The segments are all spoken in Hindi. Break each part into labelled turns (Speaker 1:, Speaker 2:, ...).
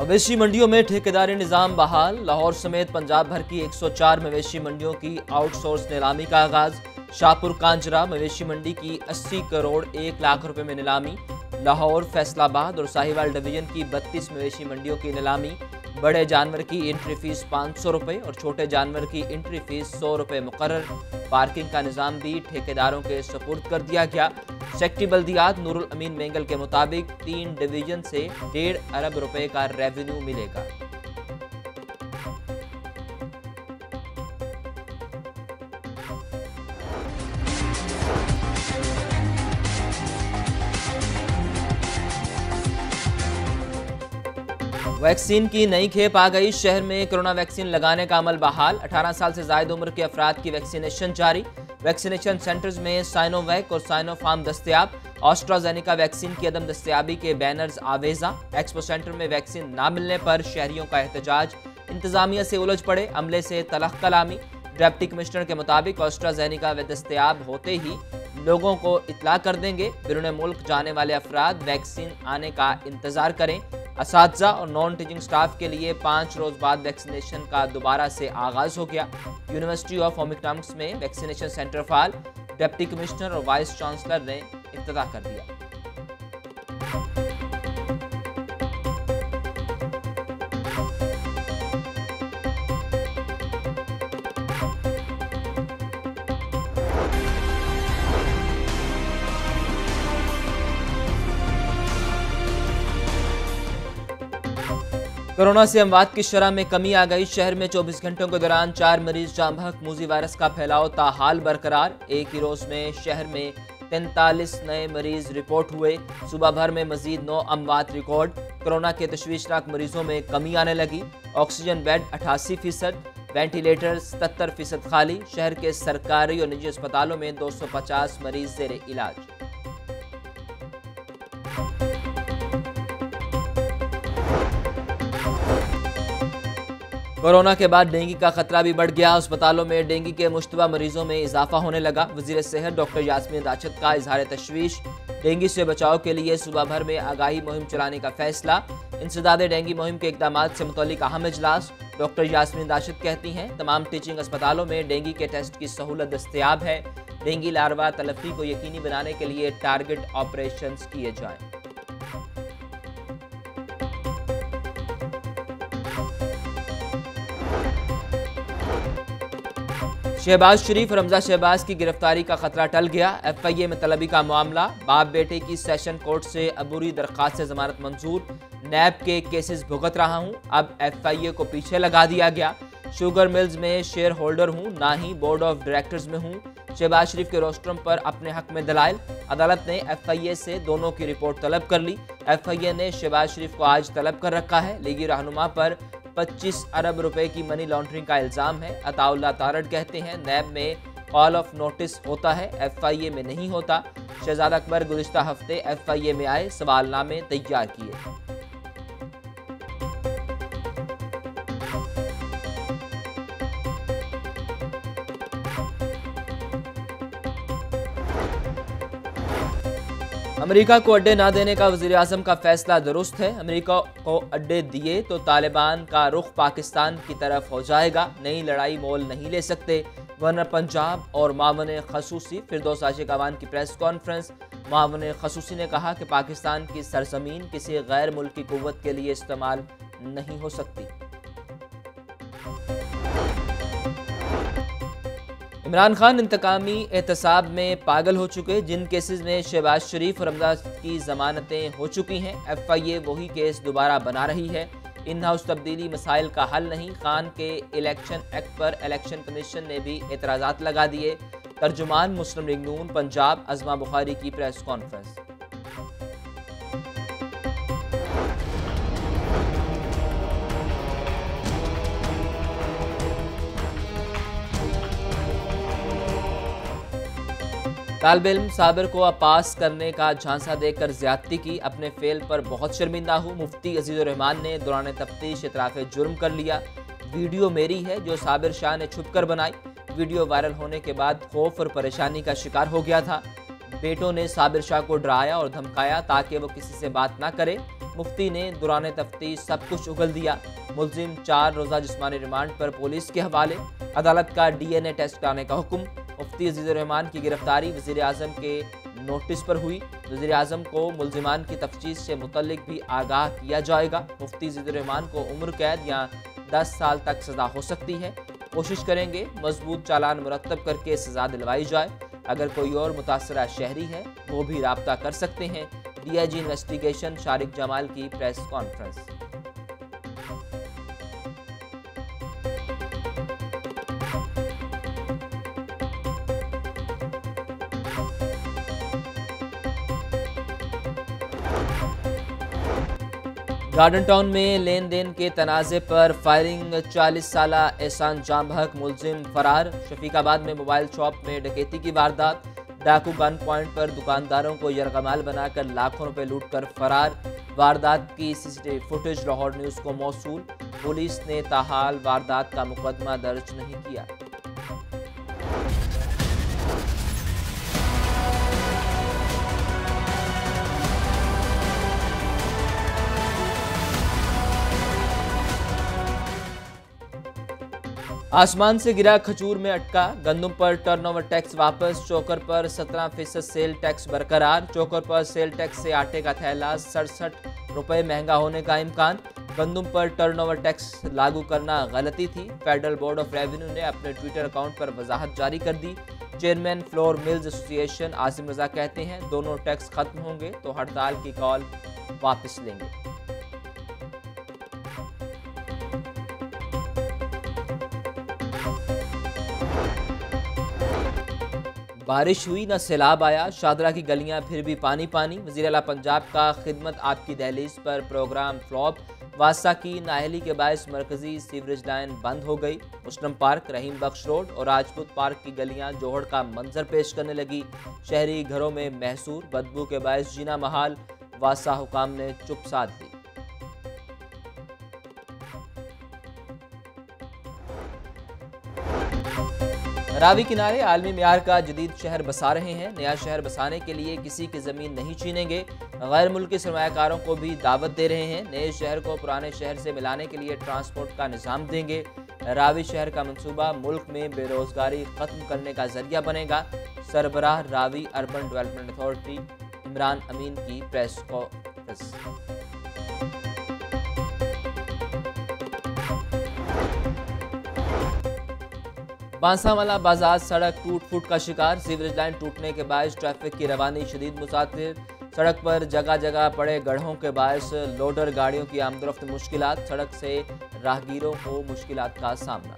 Speaker 1: मवेशी मंडियों में ठेकेदारी निज़ाम बहाल। लाहौर समेत पंजाब भर की 104 मवेशी मंडियों की आउटसोर्स नीलामी का आगाज। शाहपुर कांजरा मवेशी मंडी की 80 करोड़ 1 लाख रुपए में नीलामी। लाहौर, फैसलाबाद और साहिवाल डिवीजन की 32 मवेशी मंडियों की नीलामी। बड़े जानवर की एंट्री फीस 500 रुपये और छोटे जानवर की एंट्री फीस 100 रुपये मुकर्रर। पार्किंग का निज़ाम भी ठेकेदारों के सुपुर्द कर दिया गया। सेक्रेटरी बल्दियात नूरुल अमीन मेंगल के मुताबिक 3 डिवीजन से 1.5 अरब रुपए का रेवेन्यू मिलेगा। वैक्सीन की नई खेप आ गई। शहर में कोरोना वैक्सीन लगाने का अमल बहाल। 18 साल से ज़ायद उम्र के अफराद की वैक्सीनेशन जारी। वैक्सीनेशन सेंटर्स में साइनोवैक और साइनोफार्म दस्तयाब। ऑस्ट्राजेनिका वैक्सीन की अदम दस्तयाबी के बैनर्स आवेजा। एक्सपो सेंटर में वैक्सीन ना मिलने पर शहरियों का एहतजाज। इंतजामिया से उलझ पड़े, अमले से तलख कलामी। डिप्टी कमिश्नर के मुताबिक ऑस्ट्राजेनिका व दस्तयाब होते ही लोगों को इतला कर देंगे। बैरून मुल्क जाने वाले अफराद वैक्सीन आने का इंतजार करें। असातिज़ा और नॉन टीचिंग स्टाफ के लिए 5 रोज बाद वैक्सीनेशन का दोबारा से आगाज हो गया। यूनिवर्सिटी ऑफ होम इकनॉमिक्स में वैक्सीनेशन सेंटर फाल। डिप्टी कमिश्नर और वाइस चांसलर ने इफ्तिताह कर दिया। कोरोना से अमवात की शरह में कमी आ गई। शहर में 24 घंटों के दौरान 4 मरीज जाम बहक। मूजी वायरस का फैलाव ताहाल बरकरार। एक ही रोज में शहर में 43 नए मरीज रिपोर्ट हुए। सुबह भर में मजीद 9 अमवात रिकॉर्ड। कोरोना के तशवीशनाक मरीजों में कमी आने लगी। ऑक्सीजन बेड 88%, वेंटिलेटर 77% खाली। शहर के सरकारी और निजी अस्पतालों में 250 मरीज जेर इलाज। कोरोना के बाद डेंगू का खतरा भी बढ़ गया। अस्पतालों में डेंगू के मुश्तबा मरीजों में इजाफा होने लगा। वज़ीर सेहत डॉक्टर यास्मीन राशिद का इजहार तशवीश। डेंगू से बचाव के लिए सुबह भर में आगाही मुहिम चलाने का फैसला। इंसदाद डेंगू मुहिम के इकदाम से मुतल्लिक अहम इजलास। डॉक्टर यास्मीन राशिद कहती हैं तमाम टीचिंग अस्पतालों में डेंगू के टेस्ट की सहूलत दस्तयाब है। डेंगू लार्वा तलफी को यकीनी बनाने के लिए टारगेट ऑपरेशन किए जाएँ। शहबाज शरीफ और रमजा शहबाज की गिरफ्तारी का खतरा टल गया। FIA में तलबी का मामला। बाप बेटे की सेशन कोर्ट से अबूरी दरख्वास्त से जमानत मंजूर। नैब के केसेस भुगत रहा हूं, अब FIA को पीछे लगा दिया गया। शुगर मिल्स में शेयर होल्डर हूं, ना ही बोर्ड ऑफ डायरेक्टर्स में हूं। शहबाज शरीफ के रोस्ट्रम पर अपने हक में दलाइल। अदालत ने FIA से दोनों की रिपोर्ट तलब कर ली। FIA ने शहबाज शरीफ को आज तलब कर रखा है। लीगी रहनुमा पर 25 अरब रुपए की मनी लॉन्ड्रिंग का इल्जाम है। अताउल्लाह तारड़ कहते हैं नैब में कॉल ऑफ नोटिस होता है, FIA में नहीं होता। शहजाद अकबर गुज़िश्ता हफ्ते FIA में आए, सवालनामे तैयार किए। अमेरिका को अड्डे ना देने का वज़ीर आज़म का फैसला दुरुस्त है। अमेरिका को अड्डे दिए तो तालिबान का रुख पाकिस्तान की तरफ हो जाएगा। नई लड़ाई मोल नहीं ले सकते। गवर्नर पंजाब और मामून खसूसी फिरदौस आशिक अवान की प्रेस कॉन्फ्रेंस। मामून खसूसी ने कहा कि पाकिस्तान की सरजमीन किसी गैर मुल्की कुव्वत के लिए इस्तेमाल नहीं हो सकती। इमरान खान इंतकामी एहतसाब में पागल हो चुके। जिन केसेस में शहबाज शरीफ और रमजा की जमानतें हो चुकी हैं, FIA वही केस दोबारा बना रही है। इन हाउस तब्दीली मसाइल का हल नहीं। खान के इलेक्शन एक्ट पर इलेक्शन कमीशन ने भी एतराज़ात लगा दिए। तर्जुमान मुस्लिम लीग नून पंजाब अज़मा बुखारी की प्रेस कॉन्फ्रेंस। तालिब इल्म साबिर को पास करने का झांसा देकर ज्यादती की। अपने फेल पर बहुत शर्मिंदा हूँ। मुफ्ती अजीजुर रहमान ने दौरान तफ्तीश इतराफ़ जुर्म कर लिया। वीडियो मेरी है जो साबिर शाह ने छुप कर बनाई। वीडियो वायरल होने के बाद खौफ और परेशानी का शिकार हो गया था। बेटों ने साबिर शाह को डराया और धमकाया ताकि वो किसी से बात ना करे। मुफ्ती ने दौरान तफ्तीश सब कुछ उगल दिया। मुलजिम 4 रोज़ा जिस्मानी रिमांड पर पुलिस के हवाले। अदालत का DNA टेस्ट कराने का हुक्म। मुफ्ती अजीजुर रहमान की गिरफ्तारी वज़ीर आज़म के नोटिस पर हुई। वज़ीर आज़म को मुलजिमान की तफ्तीश से मुतल्लिक भी आगाह किया जाएगा। मुफ्ती अजीजुर रहमान को उम्र कैद या 10 साल तक सज़ा हो सकती है। कोशिश करेंगे मजबूत चालान मुरतब करके सज़ा दिलवाई जाए। अगर कोई और मुतासरा शहरी है वो भी राब्ता कर सकते हैं। DIG इन्वेस्टिगेशन शारिक जमाल की प्रेस कॉन्फ्रेंस। गार्डन टाउन में लेन देन के तनाज़े पर फायरिंग। 40 साला एहसान जामबहक मुलजिम फरार। शफीकाबाद में मोबाइल शॉप में डकैती की वारदात। डाकू गन पॉइंट पर दुकानदारों को यरगमाल बनाकर लाखों रुपए लूट कर फरार। वारदात की CCTV फुटेज लाहौर न्यूज़ को मौसूल। पुलिस ने ताहाल वारदात का मुकदमा दर्ज नहीं किया। आसमान से गिरा खजूर में अटका। गंदम पर टर्नओवर टैक्स वापस। चोकर पर 17% सेल टैक्स बरकरार। चोकर पर सेल टैक्स से आटे का थैला 67 रुपये महंगा होने का इम्कान। गंदम पर टर्नओवर टैक्स लागू करना गलती थी। फेडरल बोर्ड ऑफ रेवेन्यू ने अपने ट्विटर अकाउंट पर वजाहत जारी कर दी। Chairman flour mills association Asim Raza कहते हैं दोनों टैक्स खत्म होंगे तो हड़ताल की कॉल वापस लेंगे। बारिश हुई न सैलाब आया। शादरा की गलियां फिर भी पानी पानी। वज़ीर आला पंजाब का खिदमत आपकी दहलीज पर प्रोग्राम फ्लॉप। वासा की नाअहली के बायस मरकजी सीवरेज लाइन बंद हो गई। मुस्लिम पार्क, रहीम बख्श रोड और राजपूत पार्क की गलियां जोहड़ का मंजर पेश करने लगी। शहरी घरों में महसूर बदबू के बायस जीना महाल। वासा हुकाम ने चुप साध दी। रावी किनारे आलमी मियार का जदीद शहर बसा रहे हैं। नया शहर बसाने के लिए किसी की ज़मीन नहीं छीनेंगे। गैर मुल्की सरमायाकारों को भी दावत दे रहे हैं। नए शहर को पुराने शहर से मिलाने के लिए ट्रांसपोर्ट का निज़ाम देंगे। रावी शहर का मंसूबा मुल्क में बेरोज़गारी ख़त्म करने का जरिया बनेगा। सरबराह Ravi urban development authority Imran Amin की प्रेस कॉन्फ्रेंस। बांसावाला बाजार सड़क टूट फूट का शिकार। सीवरेज लाइन टूटने के बायस ट्रैफिक की रवानी शदीद मुतासिर। सड़क पर जगह जगह पड़े गड्ढों के बायस लोडर गाड़ियों की आमदरफ्त मुश्किलात। सड़क से राहगीरों को मुश्किलात का सामना।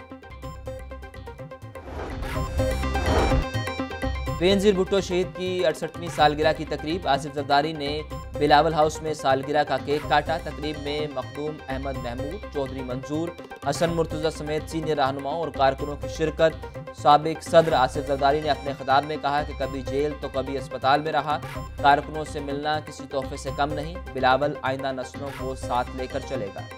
Speaker 1: बेनज़ीर भुट्टो शहीद की 68वीं सालगिरह की तकरीब। आसिफ जरदारी ने बिलावल हाउस में सालगिरह का केक काटा। तकरीब में मखदूम अहमद महमूद, चौधरी मंजूर, हसन मुर्तज़ा समेत सीनियर रहनुमाओं और कारकुनों की शिरकत। साबिक सदर आसिफ जरदारी ने अपने खिताब में कहा कि कभी जेल तो कभी अस्पताल में रहा। कारकुनों से मिलना किसी तोहफे से कम नहीं। बिलावल आइंदा नस्लों को साथ लेकर चलेगा।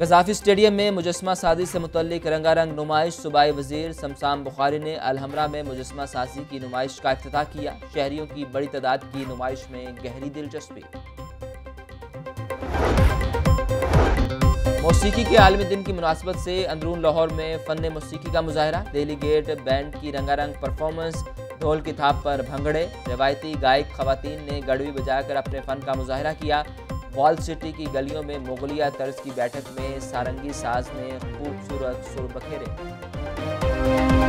Speaker 1: कज़ाफ़ी स्टेडियम में मुजस्मा साजी से मुतल्लिक रंगारंग नुमाइश। सूबाई वज़ीर शमशान बुखारी ने अलहमरा में मुजस्मा साजी की नुमाइश का इफ्तिताह किया। शहरियों की बड़ी तादाद की नुमाइश में गहरी दिलचस्पी। मौसीकी के आलमी दिन की मुनासबत से अंदरून लाहौर में फ़न मौसीकी का मुजाहरा। दिल्ली गेट बैंड की रंगारंग परफॉर्मेंस। ढोल की थाप पर भंगड़े। रवायती गायक खवातीन ने गड़वी बजाकर अपने फ़न का मुजाहरा किया। वॉल सिटी की गलियों में मुगलिया तर्ज की बैठक में सारंगी साज ने खूबसूरत सुर बखेरे।